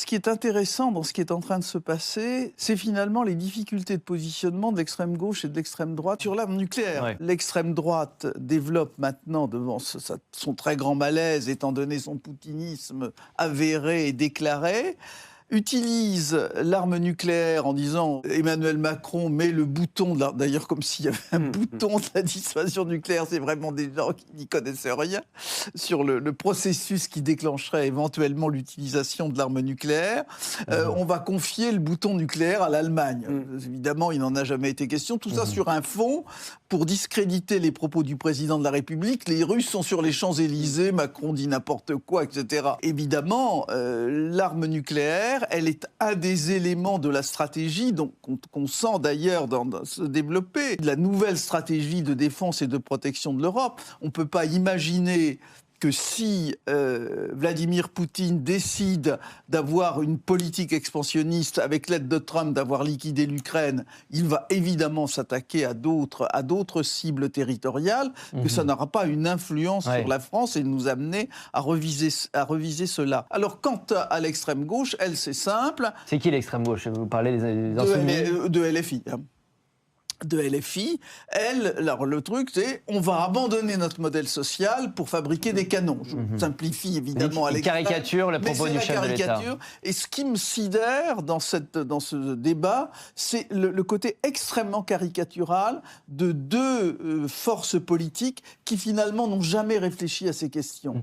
qui est intéressant dans ce qui est en train de se passer, c'est finalement les difficultés de positionnement de l'extrême gauche et de l'extrême droite sur l'arme nucléaire. Ouais. L'extrême droite développe maintenant, devant son très grand malaise, étant donné son poutinisme avéré et déclaré, utilise l'arme nucléaire en disant Emmanuel Macron met le bouton, d'ailleurs comme s'il y avait un bouton de la dissuasion nucléaire, c'est vraiment des gens qui n'y connaissent rien, sur le processus qui déclencherait éventuellement l'utilisation de l'arme nucléaire. On va confier le bouton nucléaire à l'Allemagne. Évidemment, il n'en a jamais été question. Tout ça sur un fond pour discréditer les propos du président de la République. Les Russes sont sur les Champs-Élysées, Macron dit n'importe quoi, etc. Évidemment, l'arme nucléaire, elle est un des éléments de la stratégie qu'on sent d'ailleurs se développer, de la nouvelle stratégie de défense et de protection de l'Europe. On ne peut pas imaginer que si Vladimir Poutine décide d'avoir une politique expansionniste avec l'aide de Trump, d'avoir liquidé l'Ukraine, il va évidemment s'attaquer à d'autres cibles territoriales, que ça n'aura pas une influence sur la France et nous amener à reviser cela. Alors quant à l'extrême gauche, elle c'est simple. C'est qui l'extrême gauche? Vous parlez des Insoumis de LFI. De LFI, alors le truc c'est on va abandonner notre modèle social pour fabriquer des canons. Je simplifie évidemment à l'extrême. Caricature le propos du chef de l'État. Et ce qui me sidère dans ce débat, c'est le côté extrêmement caricatural de deux forces politiques qui finalement n'ont jamais réfléchi à ces questions.